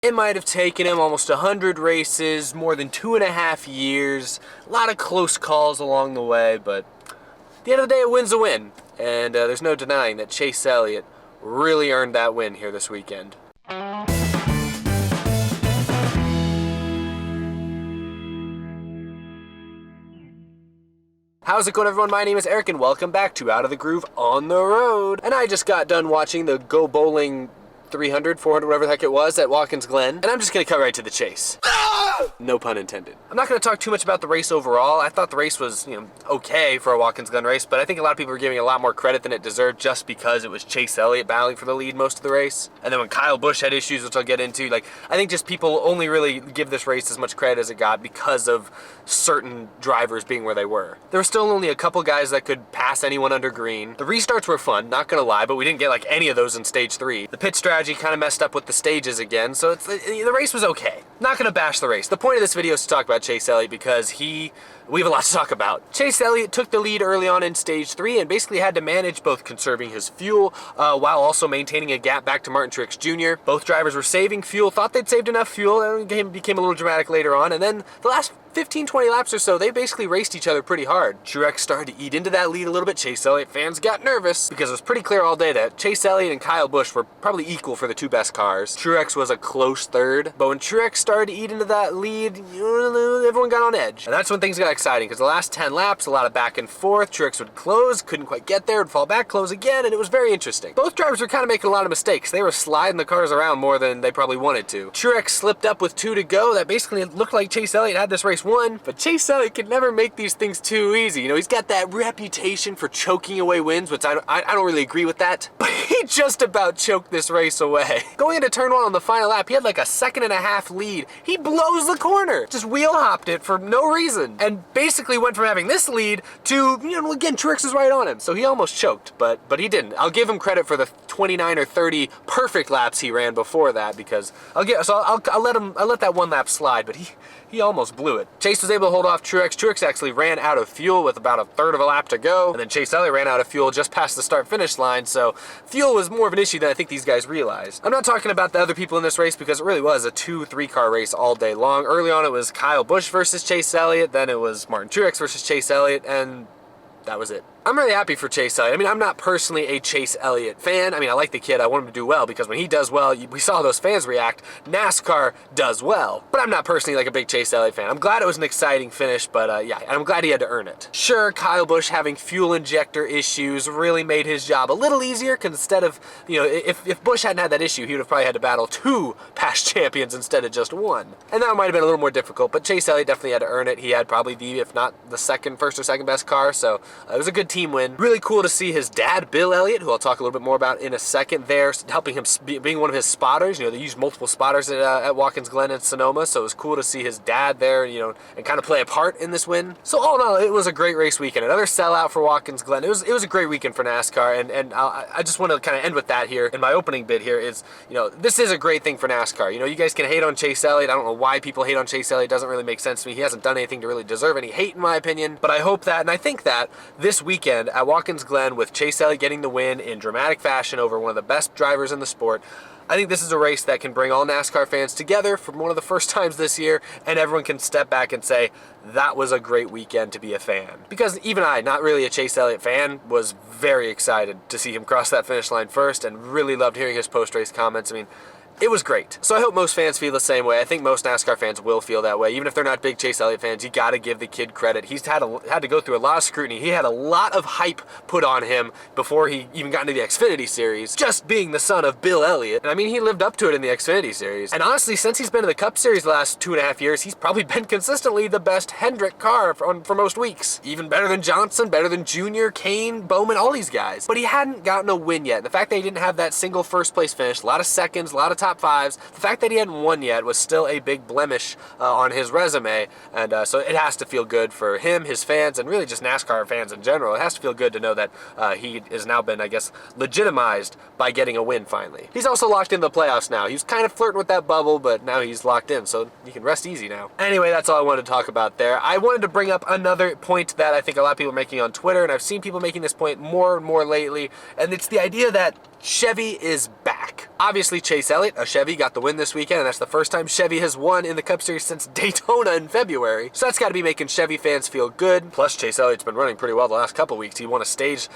It might have taken him almost 100 races, more than 2.5 years, a lot of close calls along the way, but at the end of the day, a win's a win. And there's no denying that Chase Elliott really earned that win here this weekend. How's it going, everyone? My name is Eric, and welcome back to Out of the Groove on the Road. And I just got done watching the Go Bowling 300, 400, whatever the heck it was, at Watkins Glen, and I'm just gonna cut right to the chase. No pun intended. I'm not gonna talk too much about the race overall. I thought the race was, okay for a Watkins Glen race, but I think a lot of people were giving a lot more credit than it deserved just because it was Chase Elliott battling for the lead most of the race. And then when Kyle Busch had issues, which I'll get into, I think just people only really give this race as much credit as it got because of certain drivers being where they were. There were still only a couple guys that could pass anyone under green. The restarts were fun, not gonna lie, but we didn't get any of those in stage 3. The pit strategy kind of messed up with the stages again, so the race was okay. Not gonna bash the race. The point of this video is to talk about Chase Elliott because we have a lot to talk about. Chase Elliott took the lead early on in stage 3 and basically had to manage both conserving his fuel while also maintaining a gap back to Martin Truex Jr. Both drivers were saving fuel, thought they'd saved enough fuel, and it became a little dramatic later on, and then the last 15-20 laps or so, they basically raced each other pretty hard. Truex started to eat into that lead a little bit. Chase Elliott fans got nervous because it was pretty clear all day that Chase Elliott and Kyle Busch were probably equal for the two best cars. Truex was a close third, but when Truex started to eat into that lead, everyone got on edge. And that's when things got exciting because the last 10 laps, a lot of back and forth. Truex would close, couldn't quite get there, would fall back, close again, and it was very interesting. Both drivers were kind of making a lot of mistakes. They were sliding the cars around more than they probably wanted to. Truex slipped up with 2 to go. That basically looked like Chase Elliott had this race won, but Chase Elliott could never make these things too easy. He's got that reputation for choking away wins, which I don't really agree with that, but he just about choked this race away. Going into turn 1 on the final lap, he had like a 1.5-second lead. He blows the corner, just wheel hopped it for no reason, and basically went from having this lead to, again, Truex was right on him, so he almost choked, but he didn't. I'll give him credit for the 29 or 30 perfect laps he ran before that, because I'll let that one lap slide, but he almost blew it. Chase was able to hold off Truex. Truex actually ran out of fuel with about a third of a lap to go, and then Chase Elliott ran out of fuel just past the start-finish line, so fuel was more of an issue than I think these guys realized. I'm not talking about the other people in this race because it really was a 2-3 car race all day long. Early on it was Kyle Busch versus Chase Elliott, then it was Martin Truex versus Chase Elliott, and that was it. I'm really happy for Chase Elliott. I'm not personally a Chase Elliott fan. I like the kid. I want him to do well because when he does well, we saw those fans react. NASCAR does well. But I'm not personally a big Chase Elliott fan. I'm glad it was an exciting finish, but yeah, and I'm glad he had to earn it. Sure, Kyle Busch having fuel injector issues really made his job a little easier because instead of, if Busch hadn't had that issue, he would have probably had to battle 2 past champions instead of just 1. And that might have been a little more difficult, but Chase Elliott definitely had to earn it. He had probably if not the first or second best car, so it was a good team win. Really cool to see his dad, Bill Elliott, who I'll talk a little bit more about in a second there, helping him, being one of his spotters. They use multiple spotters at Watkins Glen and Sonoma, so it was cool to see his dad there, and kind of play a part in this win. So all in all, it was a great race weekend. Another sellout for Watkins Glen. It was a great weekend for NASCAR, and I just want to kind of end with that here in my opening bit here is, this is a great thing for NASCAR. You guys can hate on Chase Elliott. I don't know why people hate on Chase Elliott. It doesn't really make sense to me. He hasn't done anything to really deserve any hate in my opinion, but I hope that, and I think that this weekend at Watkins Glen with Chase Elliott getting the win in dramatic fashion over one of the best drivers in the sport, I think this is a race that can bring all NASCAR fans together for one of the first times this year, and everyone can step back and say, that was a great weekend to be a fan. Because even I, not really a Chase Elliott fan, was very excited to see him cross that finish line first and really loved hearing his post-race comments. It was great. So I hope most fans feel the same way. I think most NASCAR fans will feel that way. Even if they're not big Chase Elliott fans, you gotta give the kid credit. He's had to go through a lot of scrutiny. He had a lot of hype put on him before he even got into the Xfinity Series, just being the son of Bill Elliott. And he lived up to it in the Xfinity Series. And honestly, since he's been in the Cup Series the last 2.5 years, he's probably been consistently the best Hendrick car for most weeks. Even better than Johnson, better than Junior, Kane, Bowman, all these guys. But he hadn't gotten a win yet. The fact that he didn't have that single first place finish, a lot of seconds, a lot of top 5s, the fact that he hadn't won yet was still a big blemish on his resume, and so it has to feel good for him, his fans, and really just NASCAR fans in general. It has to feel good to know that he has now been, I guess, legitimized by getting a win finally. He's also locked in the playoffs now. He was kind of flirting with that bubble, but now he's locked in, so you can rest easy now. Anyway, that's all I wanted to talk about there. I wanted to bring up another point that I think a lot of people are making on Twitter, and I've seen people making this point more and more lately, and it's the idea that Chevy is back. back. Obviously, Chase Elliott, a Chevy, got the win this weekend, and that's the first time Chevy has won in the Cup Series since Daytona in February. So that's got to be making Chevy fans feel good. Plus, Chase Elliott's been running pretty well the last couple weeks. He won a stage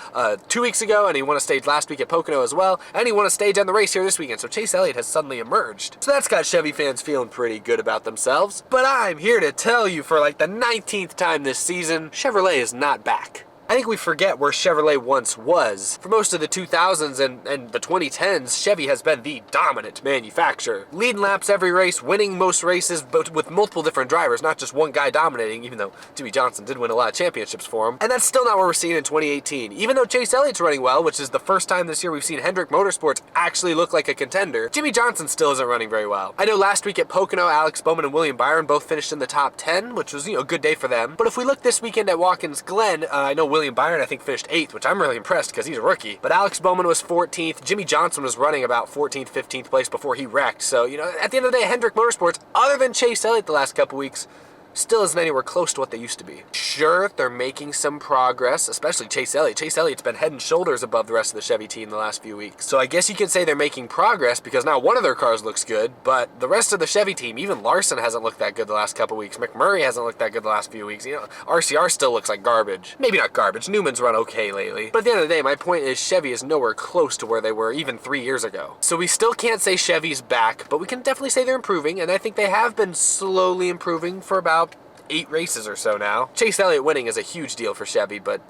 2 weeks ago, and he won a stage last week at Pocono as well, and he won a stage on the race here this weekend. So Chase Elliott has suddenly emerged. So that's got Chevy fans feeling pretty good about themselves. But I'm here to tell you for like the 19th time this season, Chevrolet is not back. I think we forget where Chevrolet once was. For most of the 2000s and the 2010s, Chevy has been the dominant manufacturer. Leading laps every race, winning most races, but with multiple different drivers, not just one guy dominating, even though Jimmie Johnson did win a lot of championships for him. And that's still not what we're seeing in 2018. Even though Chase Elliott's running well, which is the first time this year we've seen Hendrick Motorsports actually look like a contender, Jimmie Johnson still isn't running very well. I know last week at Pocono, Alex Bowman and William Byron both finished in the top 10, which was, a good day for them. But if we look this weekend at Watkins Glen, I know William Byron, I think, finished 8th, which I'm really impressed because he's a rookie. But Alex Bowman was 14th. Jimmie Johnson was running about 14th, 15th place before he wrecked. So, at the end of the day, Hendrick Motorsports, other than Chase Elliott the last couple weeks, still isn't anywhere close to what they used to be. Sure, they're making some progress, especially Chase Elliott. Chase Elliott's been head and shoulders above the rest of the Chevy team the last few weeks. So I guess you could say they're making progress because now one of their cars looks good, but the rest of the Chevy team, even Larson hasn't looked that good the last couple weeks. McMurray hasn't looked that good the last few weeks. RCR still looks like garbage. Maybe not garbage. Newman's run okay lately. But at the end of the day, my point is Chevy is nowhere close to where they were even 3 years ago. So we still can't say Chevy's back, but we can definitely say they're improving, and I think they have been slowly improving for about 8 races or so now. Chase Elliott winning is a huge deal for Chevy, but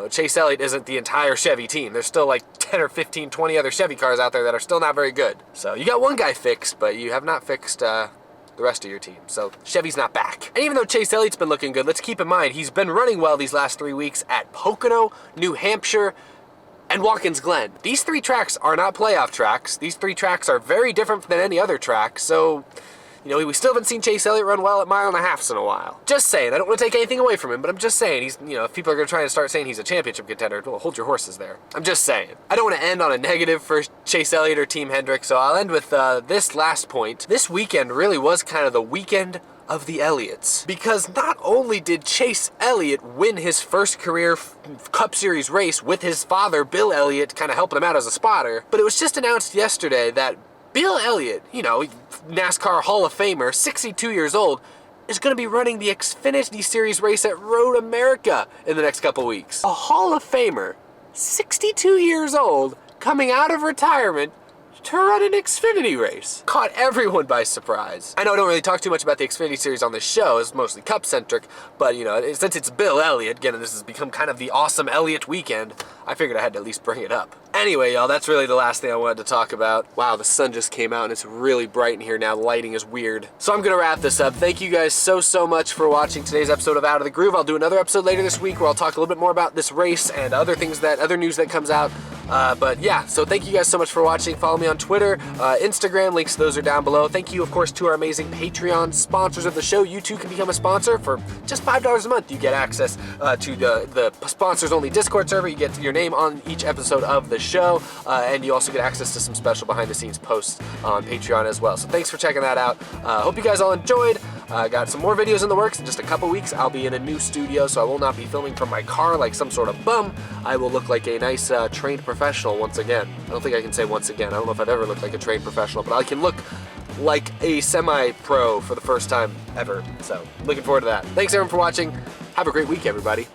Chase Elliott isn't the entire Chevy team. There's still like 10 or 15, 20 other Chevy cars out there that are still not very good. So you got one guy fixed, but you have not fixed the rest of your team. So Chevy's not back. And even though Chase Elliott's been looking good, let's keep in mind he's been running well these last 3 weeks at Pocono, New Hampshire, and Watkins Glen. These 3 tracks are not playoff tracks. These 3 tracks are very different than any other track, so we still haven't seen Chase Elliott run well at mile and a halfs in a while. Just saying, I don't want to take anything away from him, but I'm just saying, he's, if people are going to try to start saying he's a championship contender, well, hold your horses there. I'm just saying. I don't want to end on a negative for Chase Elliott or Team Hendrick, so I'll end with this last point. This weekend really was kind of the weekend of the Elliotts, because not only did Chase Elliott win his first career Cup Series race with his father, Bill Elliott, kind of helping him out as a spotter, but it was just announced yesterday that Bill Elliott, NASCAR Hall of Famer, 62 years old, is going to be running the Xfinity Series race at Road America in the next couple weeks. A Hall of Famer, 62 years old, coming out of retirement to run an Xfinity race. Caught everyone by surprise. I know I don't really talk too much about the Xfinity Series on this show, it's mostly Cup-centric, but since it's Bill Elliott, again, this has become kind of the awesome Elliott weekend, I figured I had to at least bring it up. Anyway, y'all, that's really the last thing I wanted to talk about. Wow, the sun just came out and it's really bright in here now. The lighting is weird. So I'm gonna wrap this up. Thank you guys so much for watching today's episode of Out of the Groove. I'll do another episode later this week where I'll talk a little bit more about this race and other news that comes out. But yeah, so thank you guys so much for watching. Follow me on Twitter, Instagram, links to those are down below. Thank you, of course, to our amazing Patreon sponsors of the show. You too can become a sponsor for just $5 a month. You get access to the sponsors-only Discord server. You get your name on each episode of the show, and you also get access to some special behind-the-scenes posts on Patreon as well. So thanks for checking that out. Hope you guys all enjoyed. Got some more videos in the works. In just a couple weeks, I'll be in a new studio, so I will not be filming from my car like some sort of bum. I will look like a nice trained professional once again. I don't think I can say once again. I don't know if I've ever looked like a trained professional, but I can look like a semi-pro for the first time ever. So looking forward to that. Thanks everyone for watching. Have a great week, everybody.